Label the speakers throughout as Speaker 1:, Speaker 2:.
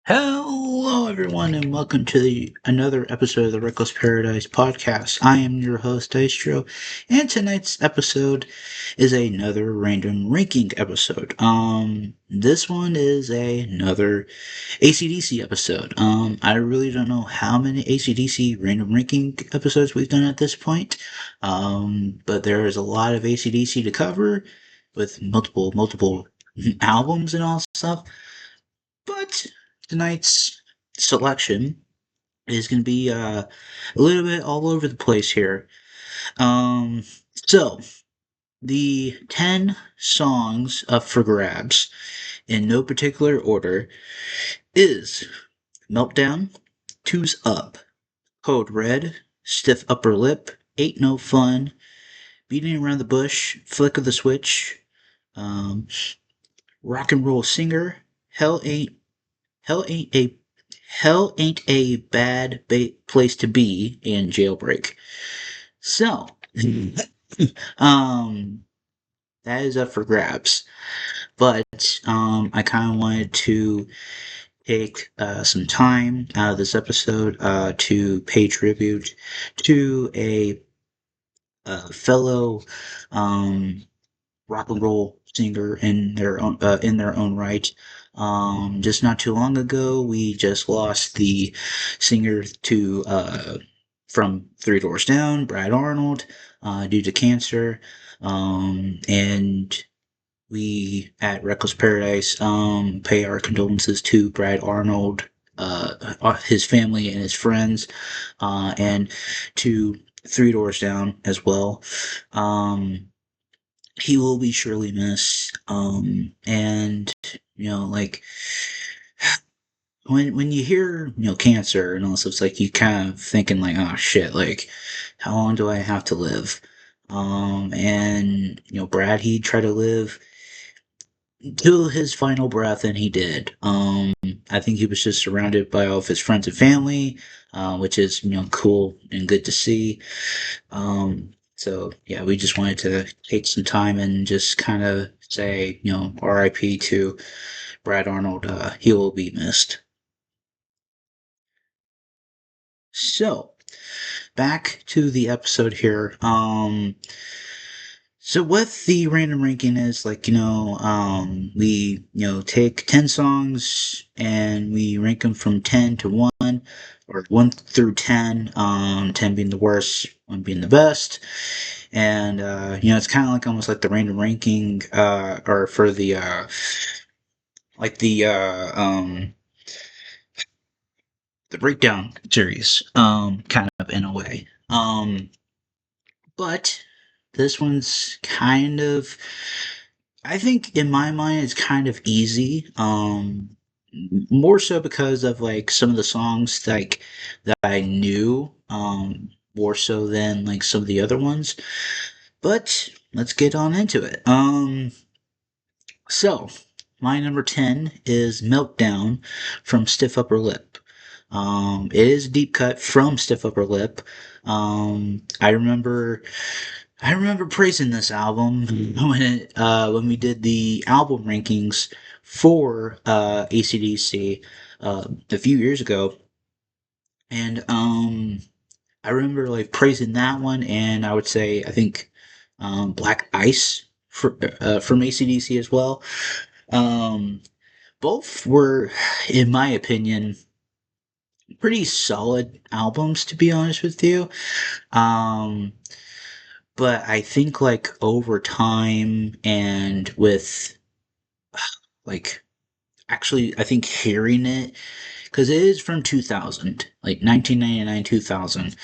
Speaker 1: Hello, everyone, and welcome to another episode of the Reckless Paradise podcast. I am your host, Dystro, and tonight's episode is another random ranking episode. This one is another ACDC episode. I really don't know how many ACDC random ranking episodes we've done at this point, but there is a lot of ACDC to cover with multiple albums and all stuff. But tonight's selection is going to be a little bit all over the place here. Um, so, the 10 songs up for grabs, in no particular order, is Meltdown, Two's Up, Code Red, Stiff Upper Lip, Ain't No Fun, Beating Around the Bush, Flick of the Switch, um, Rock and Roll Singer, Hell ain't a Hell ain't a bad place to be in Jailbreak. So, um, that is up for grabs. But I kind of wanted to take some time out of this episode to pay tribute to a fellow um, rock and roll singer in their own right. Just not too long ago, we just lost the singer to from Three Doors Down, Brad Arnold, due to cancer. And we at Reckless Paradise pay our condolences to Brad Arnold, his family and his friends, and to Three Doors Down as well. He will be surely missed. And like when you hear cancer and all this, it's like you kind of thinking like, oh shit, like how long do I have to live? And Brad, he tried to live till his final breath, and he did. I think he was just surrounded by all of his friends and family, which is cool and good to see. So yeah, we just wanted to take some time and just kind of say, R.I.P. to Brad Arnold. He will be missed. So back to the episode here. So what the random ranking is like, we take 10 songs and we rank them from 10 to 1, or 1 through 10, 10 being the worst, 1 being the best. And it's kind of like almost like the random ranking, or for the like the breakdown series, kind of in a way. But this one's kind of, I think in my mind, it's kind of easy. More so because of like some of the songs like that I knew, more so than like some of the other ones. But let's get on into it. So my number 10 is Meltdown from Stiff Upper Lip. It is a deep cut from Stiff Upper Lip. I remember praising this album when we did the album rankings for ACDC a few years ago, and I remember like praising that one, and I would say I think Black Ice from ACDC as well. Um, Both were, in my opinion, pretty solid albums, to be honest with you. Um, but I think like over time and with like actually I think hearing it, because it is from 2000, like 1999, 2000,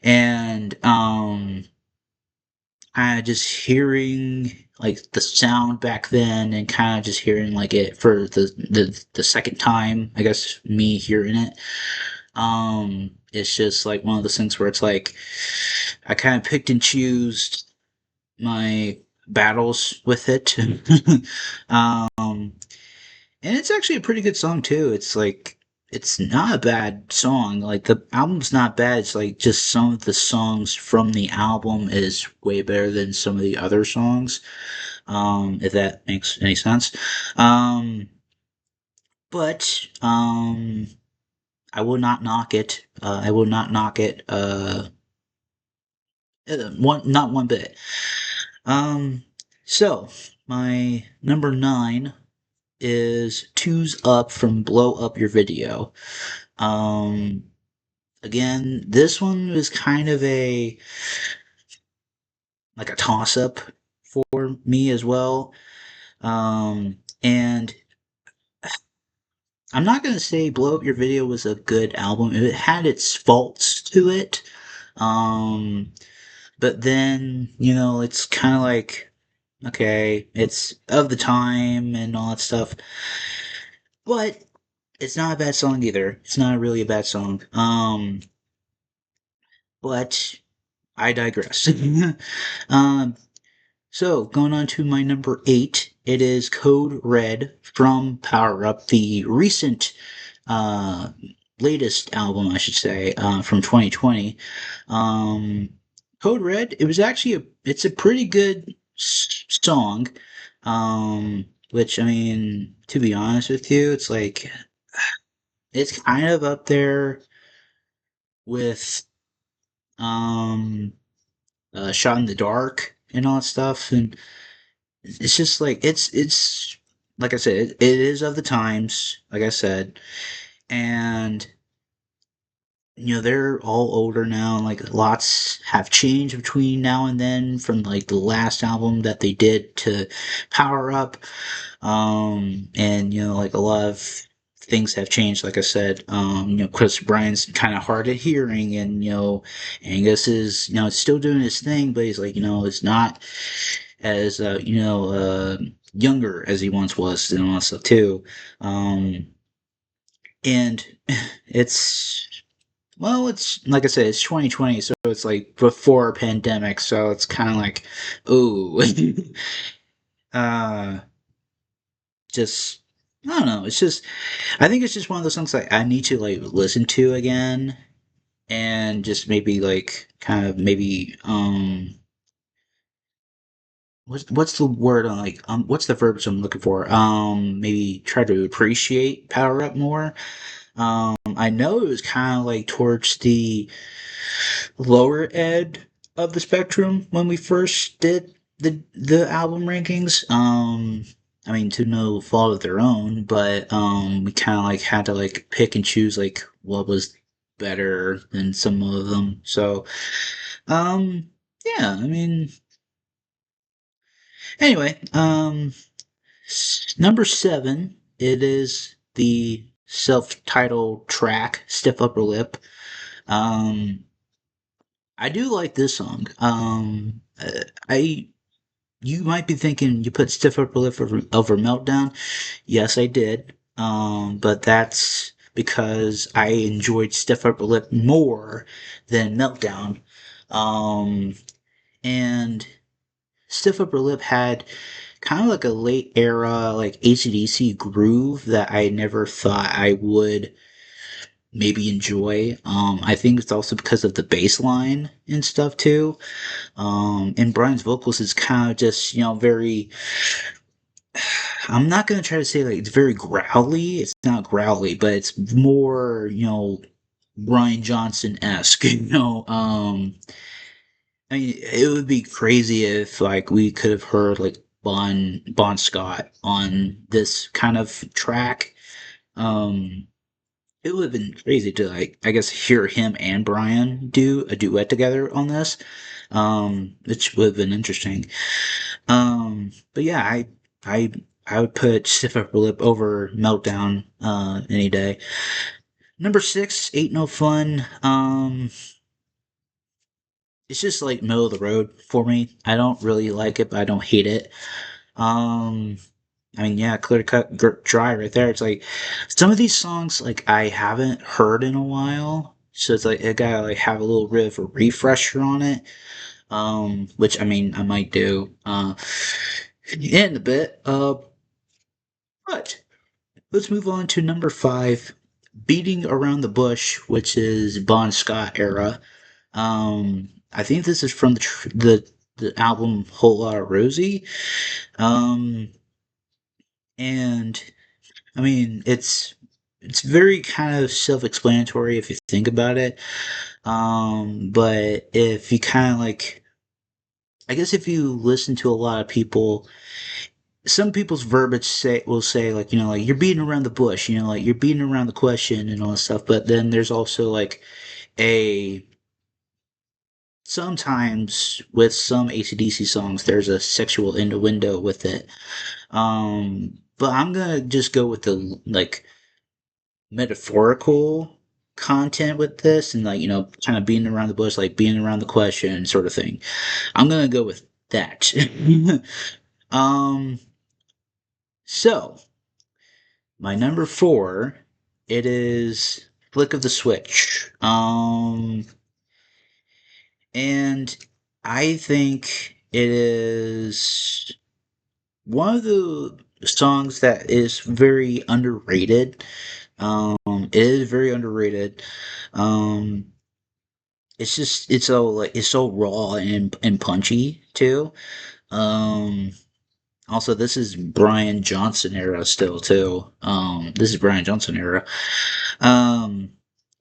Speaker 1: and kind of just hearing like the sound back then and kind of just hearing like it for the second time, I guess, me hearing it. It's just like one of those things where it's like I kind of picked and choose my battles with it. um, and it's actually a pretty good song too. It's like it's not a bad song. Like the album's not bad. It's like just some of the songs from the album is way better than some of the other songs. If that makes any sense. Um, but I will not knock it. I will not knock it. Not one bit. Um, so my number 9 is Two's Up from Blow Up Your Video. Um, Again, this one was kind of a toss up for me as well. And I'm not gonna say Blow Up Your Video was a good album. It had its faults to it. Um, but then, it's kind of like, okay, it's of the time and all that stuff. But it's not a bad song either. It's not really a bad song. But I digress. um, So, going on to my number 8, it is Code Red from Power Up, the recent, uh, latest album, I should say, from 2020. Um, Code Red, it's a pretty good song. Which, I mean, to be honest with you, it's like, it's kind of up there with, um, Shot in the Dark and all that stuff, and it's just like it's like I said, it is of the times, like I said, and they're all older now, and like lots have changed between now and then from like the last album that they did to Power Up, and like a lot of things have changed. Like I said, Chris Bryan's kind of hard of hearing, and Angus is still doing his thing, but he's like it's not as younger as he once was and all that stuff too. And it's it's like I said, it's 2020, so it's like before pandemic, so it's kind of like, ooh, uh, just I don't know. It's just I think it's just one of those songs like I need to like listen to again and just maybe like kind of maybe what's the word on like what's the verbs I'm looking for? Maybe try to appreciate Power Up more. I know it was kind of like towards the lower end of the spectrum when we first did the album rankings. I mean, to no fault of their own, but we kind of like had to like pick and choose like what was better than some of them. So, yeah, I mean, anyway, number 7, it is the self-titled track "Stiff Upper Lip." Um, I do like this song. I You might be thinking you put "Stiff Upper Lip" over "Meltdown." Yes, I did. But that's because I enjoyed "Stiff Upper Lip" more than "Meltdown." Um, and "Stiff Upper Lip" had kind of like a late era, like AC/DC groove that I never thought I would maybe enjoy. I think it's also because of the bass line and stuff too. And Brian's vocals is kind of just, very, I'm not going to try to say like it's very growly. It's not growly, but it's more, Brian Johnson-esque, I mean, it would be crazy if like we could have heard like Bon Scott on this kind of track. Um, it would have been crazy to like I guess hear him and Brian do a duet together on this. Which would have been interesting. But yeah, I I would put Stiff Upper Lip over Meltdown any day. Number 6, Ain't No Fun. It's just like middle of the road for me. I don't really like it, but I don't hate it. Um, I mean, yeah, clear cut, dry right there. It's like some of these songs like I haven't heard in a while, so it's like I gotta like have a little bit of a refresher on it. Which I mean I might do in a bit. But let's move on to number 5, Beating Around the Bush, which is Bon Scott era. I think this is from the album Whole Lotta Rosie. Um, and I mean, it's very kind of self-explanatory if you think about it. But if you kind of like, I guess if you listen to a lot of people, some people's verbiage will say like, like you're beating around the bush, like you're beating around the question and all that stuff. But then there's also like a sometimes with some AC/DC songs, there's a sexual innuendo with it. But I'm gonna just go with the like metaphorical content with this and like kind of beating around the bush, like being around the question sort of thing. I'm gonna go with that. um so my number four, it is Flick of the Switch. And I think it is one of the songs that is very underrated. It is very underrated. Um, it's so raw and punchy too. Um, Also, this is Brian Johnson era still too. This is Brian Johnson era. Um,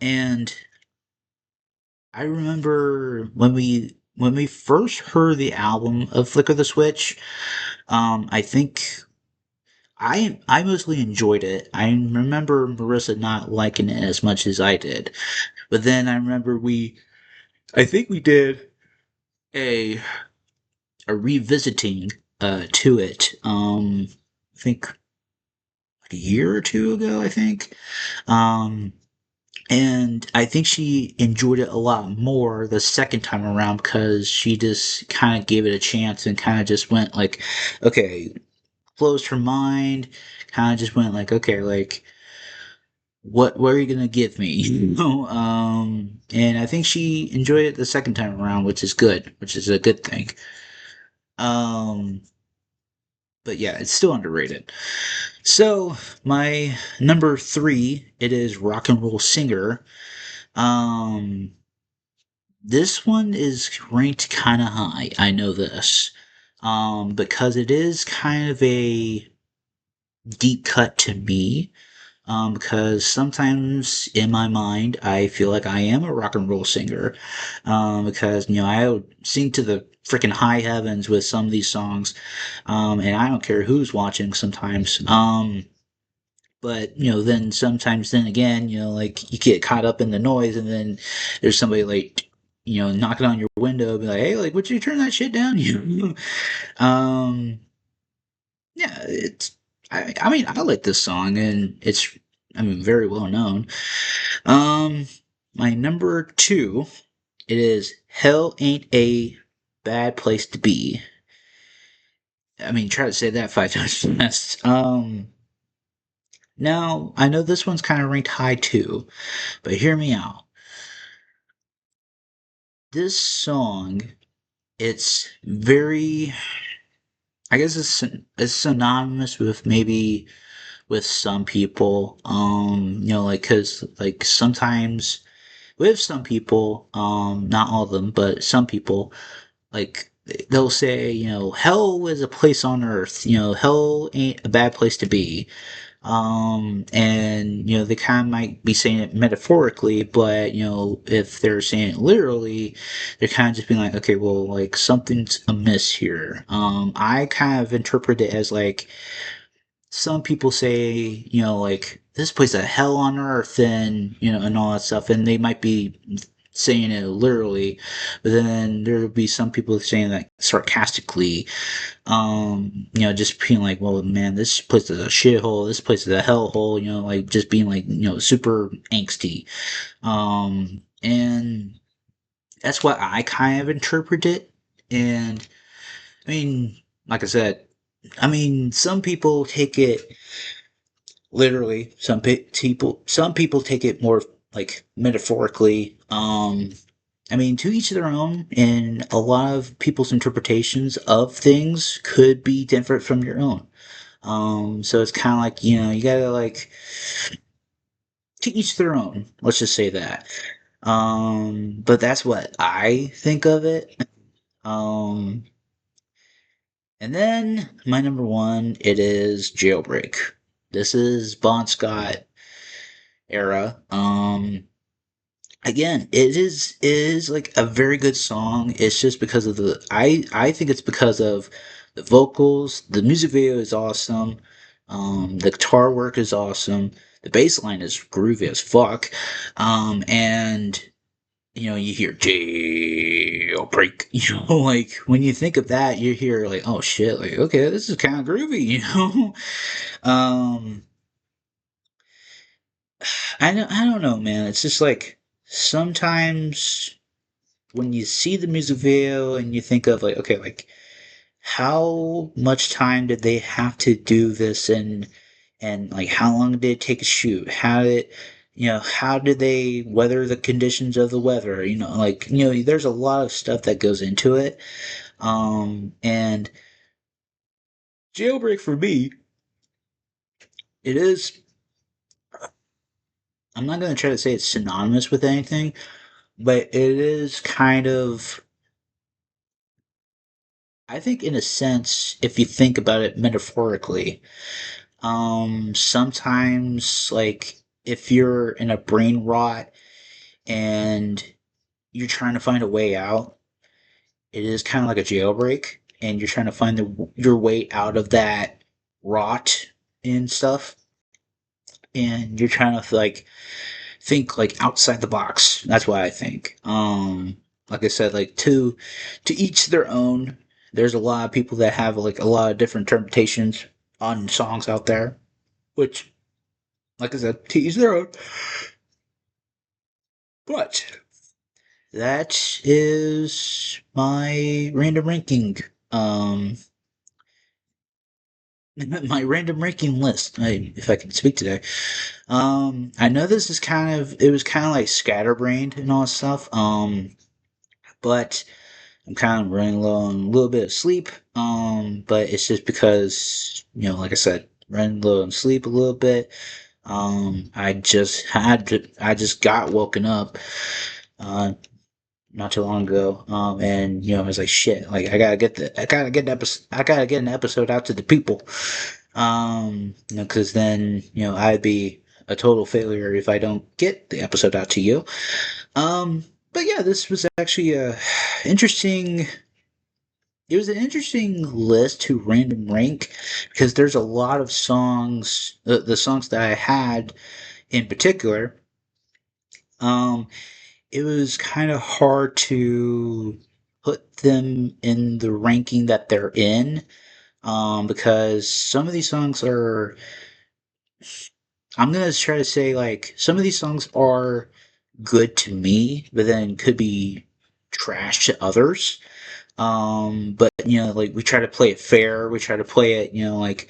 Speaker 1: and I remember when we first heard the album of Flick of the Switch. I think I mostly enjoyed it. I remember Marissa not liking it as much as I did, but then I remember I think we did a a revisiting to it. I think like a year or two ago. I think. Um, and I think she enjoyed it a lot more the second time around because she just kind of gave it a chance and kind of just went like, okay, closed her mind, kind of just went like, okay, like what are you gonna give me? And I think she enjoyed it the second time around, which is good, which is a good thing. Um, but yeah, it's still underrated. So my number three, it is Rock and Roll Singer. Um, this one is ranked kind of high. I know this. Because it is kind of a deep cut to me. Because sometimes in my mind I feel like I am a rock and roll singer. Because I would sing to the freaking high heavens with some of these songs, and I don't care who's watching sometimes. But then sometimes then again, like you get caught up in the noise, and then there's somebody like knocking on your window, be like, hey, like, would you turn that shit down? Um, yeah, it's. I mean, I like this song, and it's, I mean, very well known. Um, my number two, it is "Hell Ain't a Bad Place to Be." I mean, try to say that 5 times fast. Now I know this one's kind of ranked high too, but hear me out. This song, it's very, I guess it's synonymous with maybe with some people, like, cause like sometimes with some people, not all of them, but some people, like, they'll say, hell is a place on earth, hell ain't a bad place to be. And they kind of might be saying it metaphorically, but if they're saying it literally, they're kind of just being like, okay, well, like something's amiss here. I kind of interpret it as like some people say, like this place a hell on earth, and and all that stuff, and they might be saying it literally, but then there'll be some people saying that sarcastically, just being like, well, man, this place is a shithole, this place is a hellhole, like just being like, super angsty. And that's what I kind of interpret it. And I mean, like I said, I mean, some people take it literally. Some people take it more like metaphorically. I mean, to each their own, and a lot of people's interpretations of things could be different from your own. So it's kind of like, you gotta like, to each their own. Let's just say that. But that's what I think of it. Um, and then my number one, it is Jailbreak. This is Bon Scott era. Again, it is like a very good song. It's just because of I think it's because of the vocals. The music video is awesome. The guitar work is awesome. The bass line is groovy as fuck. And you hear jailbreak. Like when you think of that, you hear like, oh shit, like okay, this is kind of groovy. Um, I don't know, man. It's just like sometimes when you see the music video and you think of like, okay, like how much time did they have to do this, and like how long did it take to shoot? How did they weather the conditions of the weather? There's a lot of stuff that goes into it. And Jailbreak for me, it is. I'm not gonna try to say it's synonymous with anything, but it is kind of, I think, in a sense, if you think about it metaphorically, sometimes, like, if you're in a brain rot and you're trying to find a way out, it is kind of like a jailbreak, and you're trying to find your way out of that rot and stuff, and you're trying to, like, think, like, outside the box. That's what I think. Like I said, like, to each their own. There's a lot of people that have like a lot of different interpretations on songs out there, which, like I said, to each their own. But that is my random ranking. Um, my random ranking list. If I can speak today. I know this is it was kind of like scatterbrained and all that stuff. But I'm kind of running low on a little bit of sleep. But it's just because, like I said, running low on sleep a little bit. I just got woken up, uh, not too long ago. And I was like, shit, like I gotta get an episode out to the people. Because then, I'd be a total failure if I don't get the episode out to you. But yeah, this was actually a interesting. It was an interesting list to random rank because there's a lot of songs. The songs that I had in particular, um, it was kind of hard to put them in the ranking that they're in, because some of these songs are. I'm gonna try to say like some of these songs are good to me, but then could be trash to others. But like we try to play it fair. We try to play it, like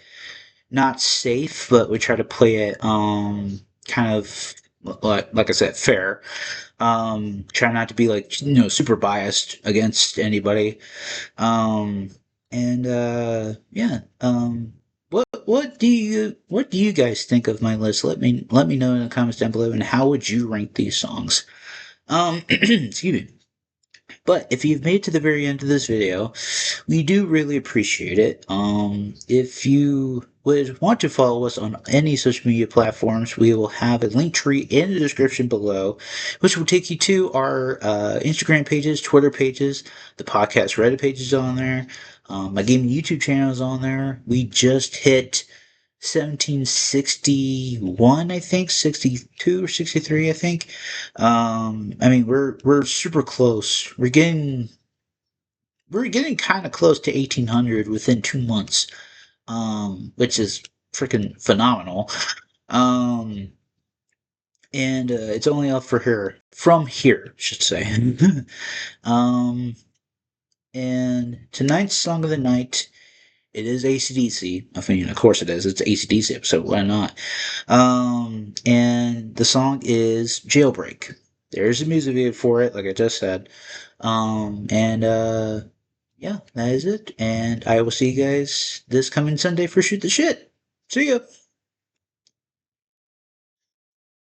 Speaker 1: not safe, but we try to play it kind of like I said, fair. Try not to be like super biased against anybody. Um, and yeah. What do you guys think of my list? Let me know in the comments down below. And how would you rank these songs? Excuse me. But if you've made it to the very end of this video, we do really appreciate it. If you would want to follow us on any social media platforms, we will have a link tree in the description below, which will take you to our Instagram pages, Twitter pages, the podcast Reddit pages on there. My gaming YouTube channel is on there. We just hit 1761, I think, 62 or 63, I think. I mean, we're super close. We're getting kind of close to 1800 within 2 months, which is freaking phenomenal. Um, and it's only up for here from here, I should say. um, and tonight's song of the night, it is AC/DC. I mean, of course it is. It's an AC/DC episode. Why not? And the song is Jailbreak. There's a music video for it, like I just said. And yeah, that is it. And I will see you guys this coming Sunday for Shoot the Shit. See ya.